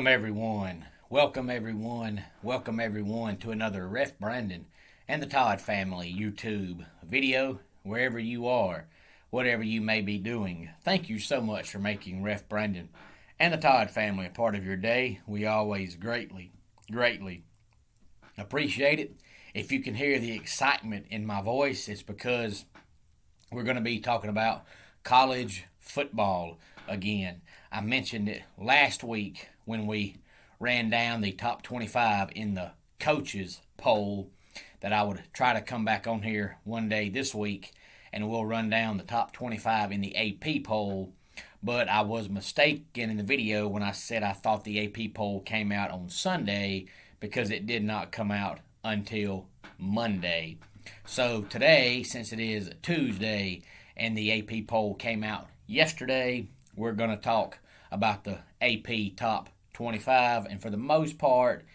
Welcome everyone. Welcome everyone. Welcome everyone to another Ref Brandon and the Todd family YouTube video, wherever you are, whatever you may be doing. Thank you so much for making Ref Brandon and the Todd family a part of your day. We always greatly appreciate it. If you can hear the excitement in my voice, it's because we're going to be talking about college football again. I mentioned it last week when we ran down the top 25 in the coaches poll that I would try to come back on here one day this week and we'll run down the top 25 in the AP poll. But I was mistaken in the video when I said I thought the AP poll came out on Sunday because it did not come out until Monday. So today, since it is Tuesday and the AP poll came out yesterday, we're going to talk about the AP top 25, and for the most part,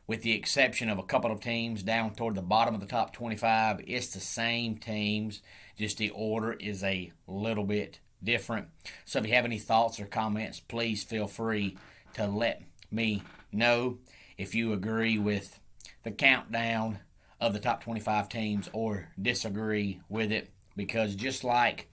with the exception of a couple of teams down toward the bottom of the top 25, it's the same teams, just the order is a little bit different. So if you have any thoughts or comments, please feel free to let me know if you agree with the countdown of the top 25 teams or disagree with it, because just like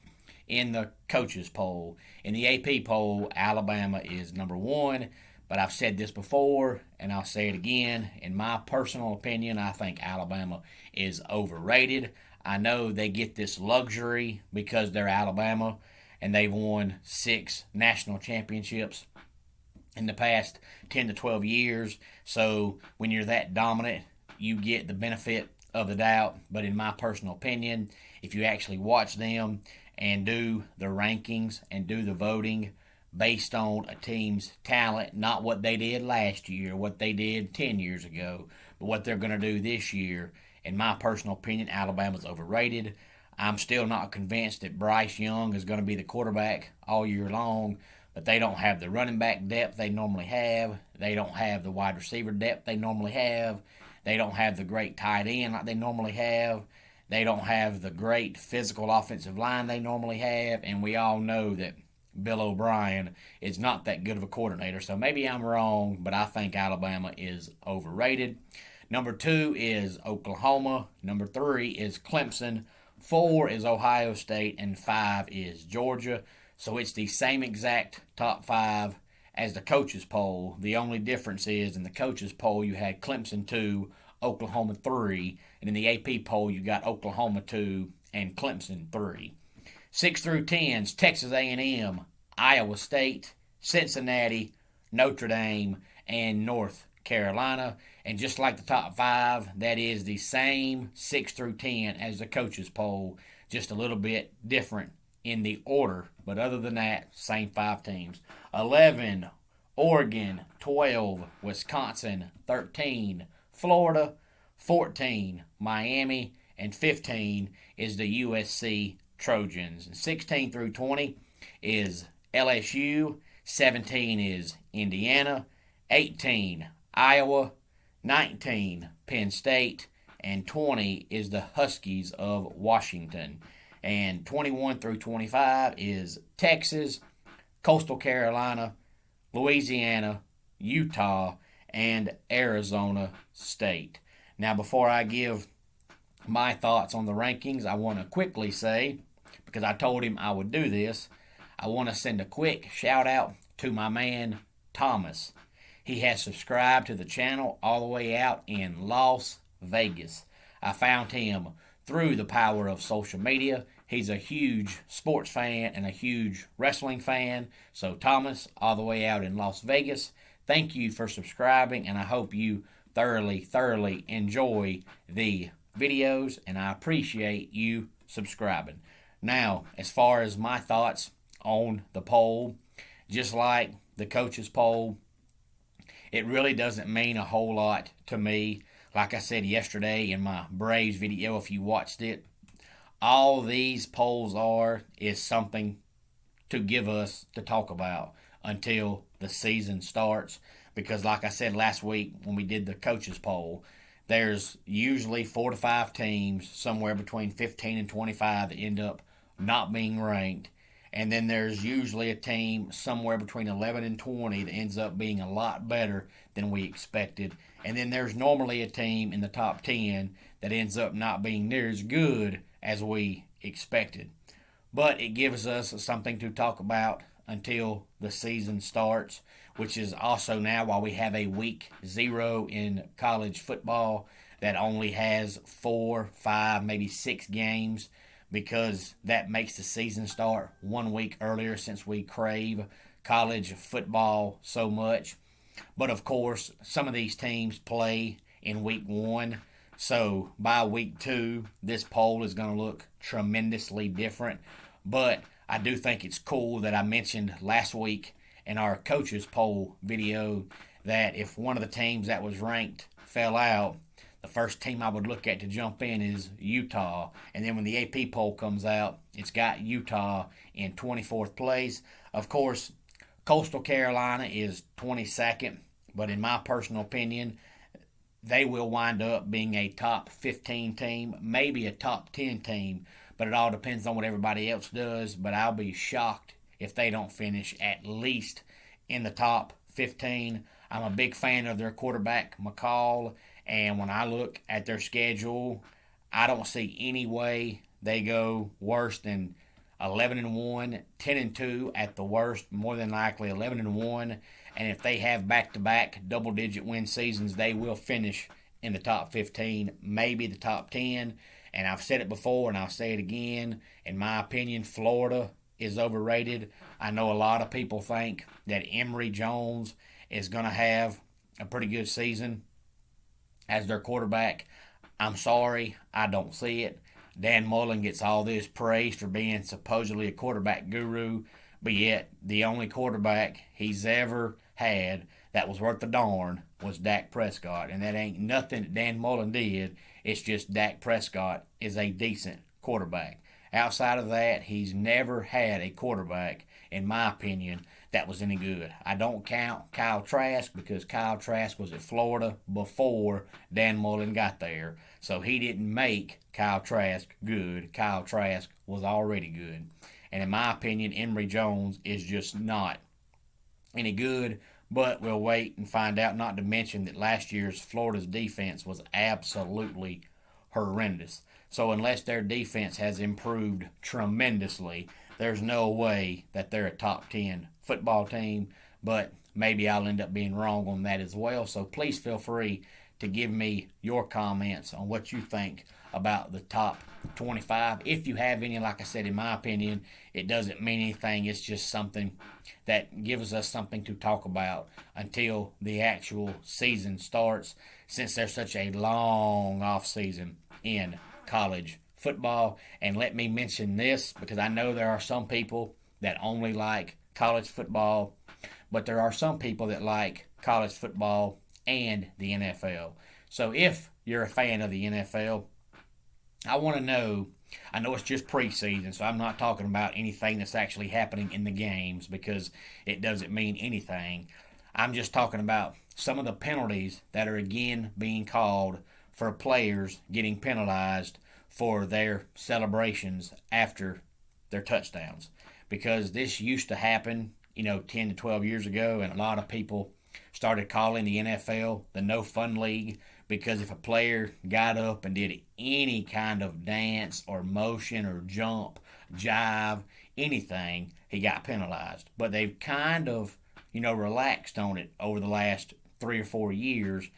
in the coaches poll, in the AP poll, Alabama is number one. But I've said this before, and I'll say it again. In my personal opinion, I think Alabama is overrated. I know they get this luxury because they're Alabama, and they've won 6 national championships in the past 10 to 12 years. So when you're that dominant, you get the benefit of the doubt. But in my personal opinion, if you actually watch them and do the rankings and do the voting based on a team's talent, not what they did last year, what they did 10 years ago, but what they're going to do this year, in my personal opinion, Alabama's overrated. I'm still not convinced that Bryce Young is going to be the quarterback all year long, but they don't have the running back depth they normally have. They don't have the wide receiver depth they normally have. They don't have the great tight end like they normally have. They don't have the great physical offensive line they normally have, and we all know that Bill O'Brien is not that good of a coordinator. So maybe I'm wrong, but I think Alabama is overrated. Number 2 is Oklahoma. Number 3 is Clemson. 4 is Ohio State, and 5 is Georgia. So it's the same exact top 5 as the coaches poll. The only difference is in the coaches poll you had Clemson 2, Oklahoma 3, and in the AP poll you got Oklahoma 2 and Clemson 3. 6 through 10's Texas A&M, Iowa State, Cincinnati, Notre Dame, and North Carolina. And just like the top 5, that is the same 6 through 10 as the coaches poll, just a little bit different in the order. But other than that, same 5 teams. 11, Oregon. 12, Wisconsin. 13, Florida. 14, Miami. And 15 is the USC Trojans. And 16 through 20 is LSU. 17 is Indiana. 18, Iowa. 19, Penn State. And 20 is the Huskies of Washington. And 21 through 25 is Texas, Coastal Carolina, Louisiana, Utah, and Arizona State. Now, before I give my thoughts on the rankings, I want to quickly say, because I told him I would do this, I want to send a quick shout out to my man Thomas. He has subscribed to the channel all the way out in Las Vegas. I found him through the power of social media. He's a huge sports fan and a huge wrestling fan. So Thomas, all the way out in Las Vegas, thank you for subscribing, and I hope you thoroughly enjoy the videos, and I appreciate you subscribing. Now, as far as my thoughts on the poll, just like the coaches poll, it really doesn't mean a whole lot to me. Like I said yesterday in my Braves video, if you watched it, all these polls is something to give us to talk about until the season starts. Because like I said last week when we did the coaches poll, there's usually 4 to 5 teams, somewhere between 15 and 25, that end up not being ranked. And then there's usually a team somewhere between 11 and 20 that ends up being a lot better than we expected. And then there's normally a team in the top 10 that ends up not being near as good as we expected. But it gives us something to talk about until the season starts, which is also now while we have a week 0 in college football that only has 4, 5, maybe 6 games, because that makes the season start 1 week earlier since we crave college football so much. But of course, some of these teams play in week 1. So by week 2, this poll is going to look tremendously different. But I do think it's cool that I mentioned last week in our coaches poll video that if one of the teams that was ranked fell out, the first team I would look at to jump in is Utah. And then when the AP poll comes out, it's got Utah in 24th place. Of course, Coastal Carolina is 22nd, but in my personal opinion, they will wind up being a top 15 team, maybe a top 10 team, but it all depends on what everybody else does. But I'll be shocked if they don't finish at least in the top 15. I'm a big fan of their quarterback, McCall, and when I look at their schedule, I don't see any way they go worse than 11-1, 10-2 at the worst, more than likely 11-1. And if they have back-to-back double-digit win seasons, they will finish in the top 15, maybe the top 10. And I've said it before, and I'll say it again. In my opinion, Florida is overrated. I know a lot of people think that Emory Jones is going to have a pretty good season as their quarterback. I'm sorry, I don't see it. Dan Mullen gets all this praise for being supposedly a quarterback guru, but yet the only quarterback he's ever had that was worth a darn was Dak Prescott, and that ain't nothing that Dan Mullen did. It's just Dak Prescott is a decent quarterback. Outside of that, he's never had a quarterback, in my opinion, that was any good. I don't count Kyle Trask because Kyle Trask was at Florida before Dan Mullen got there. So he didn't make Kyle Trask good. Kyle Trask was already good. And in my opinion, Emory Jones is just not any good. But we'll wait and find out, not to mention that last year's Florida's defense was absolutely horrendous. So unless their defense has improved tremendously, there's no way that they're a top 10 football team. But maybe I'll end up being wrong on that as well. So please feel free to give me your comments on what you think about the top 25. If you have any, like I said, in my opinion, it doesn't mean anything. It's just something that gives us something to talk about until the actual season starts, since there's such a long off season in college football. And let me mention this, because I know there are some people that only like college football, but there are some people that like college football and the NFL. So if you're a fan of the NFL, I want to know, I know it's just preseason, so I'm not talking about anything that's actually happening in the games because it doesn't mean anything. I'm just talking about some of the penalties that are again being called for players getting penalized for their celebrations after their touchdowns. Because this used to happen, 10 to 12 years ago, and a lot of people started calling the NFL the No Fun League, because if a player got up and did any kind of dance or motion or jump, jive, anything, he got penalized. But they've kind of, relaxed on it over the last 3 or 4 years,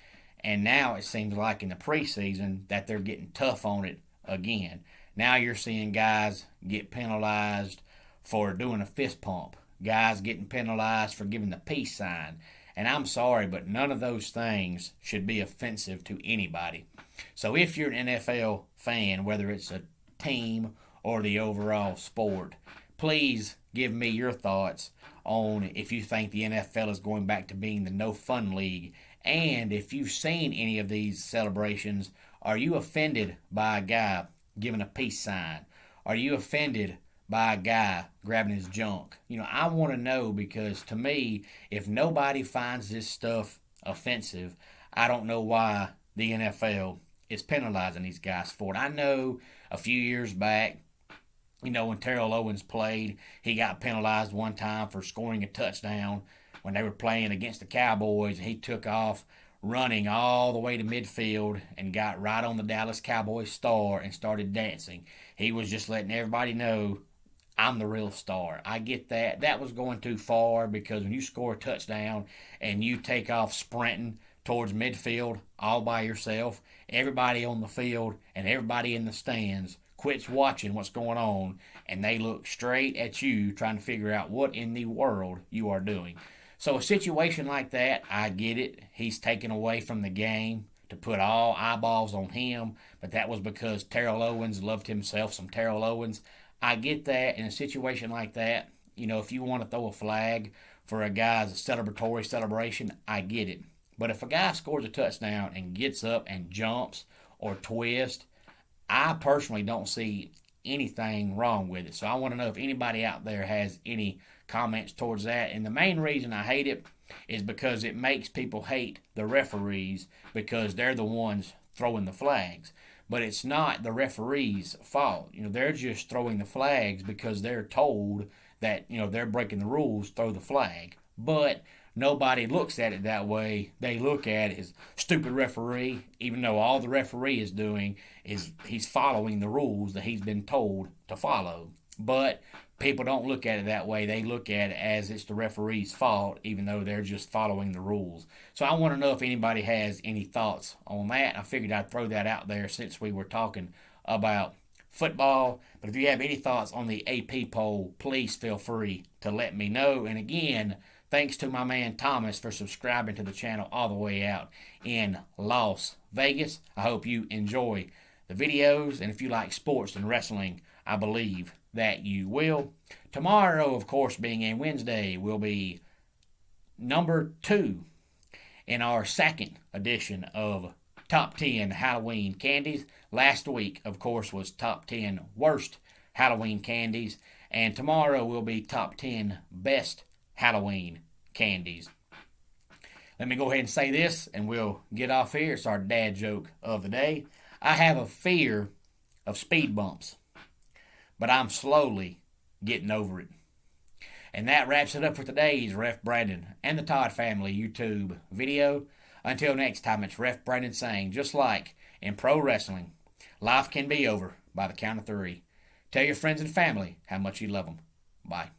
and now it seems like in the preseason that they're getting tough on it again. Now you're seeing guys get penalized for doing a fist pump, guys getting penalized for giving the peace sign. And I'm sorry, but none of those things should be offensive to anybody. So if you're an NFL fan, whether it's a team or the overall sport, please give me your thoughts on if you think the NFL is going back to being the no fun league. And if you've seen any of these celebrations, are you offended by a guy giving a peace sign? Are you offended by a guy grabbing his junk? I want to know, because to me, if nobody finds this stuff offensive, I don't know why the NFL is penalizing these guys for it. I know a few years back When Terrell Owens played, he got penalized one time for scoring a touchdown when they were playing against the Cowboys. He took off running all the way to midfield and got right on the Dallas Cowboys star and started dancing. He was just letting everybody know, I'm the real star. I get that. That was going too far, because when you score a touchdown and you take off sprinting towards midfield all by yourself, everybody on the field and everybody in the stands quits watching what's going on, and they look straight at you trying to figure out what in the world you are doing. So a situation like that, I get it. He's taken away from the game to put all eyeballs on him, but that was because Terrell Owens loved himself some Terrell Owens. I get that. In a situation like that, if you want to throw a flag for a guy's celebratory celebration, I get it. But if a guy scores a touchdown and gets up and jumps or twists, I personally don't see anything wrong with it. So I want to know if anybody out there has any comments towards that. And the main reason I hate it is because it makes people hate the referees, because they're the ones throwing the flags. But it's not the referees' fault. They're just throwing the flags because they're told that, they're breaking the rules, throw the flag. But nobody looks at it that way. They look at it as stupid referee, even though all the referee is doing is he's following the rules that he's been told to follow. But people don't look at it that way. They look at it as it's the referee's fault, even though they're just following the rules. So I want to know if anybody has any thoughts on that. I figured I'd throw that out there since we were talking about football. But if you have any thoughts on the AP poll, please feel free to let me know. And again, thanks to my man Thomas for subscribing to the channel all the way out in Las Vegas. I hope you enjoy the videos, and if you like sports and wrestling, I believe that you will. Tomorrow, of course, being a Wednesday, will be number 2 in our second edition of Top 10 Halloween Candies. Last week, of course, was Top 10 Worst Halloween Candies, and tomorrow will be Top 10 Best Halloween Candies. Let me go ahead and say this, and we'll get off here. It's our dad joke of the day. I have a fear of speed bumps, but I'm slowly getting over it. And that wraps it up for today's Ref Brandon and the Todd Family YouTube video. Until next time, it's Ref Brandon saying, just like in pro wrestling, life can be over by the count of 3. Tell your friends and family how much you love them. Bye.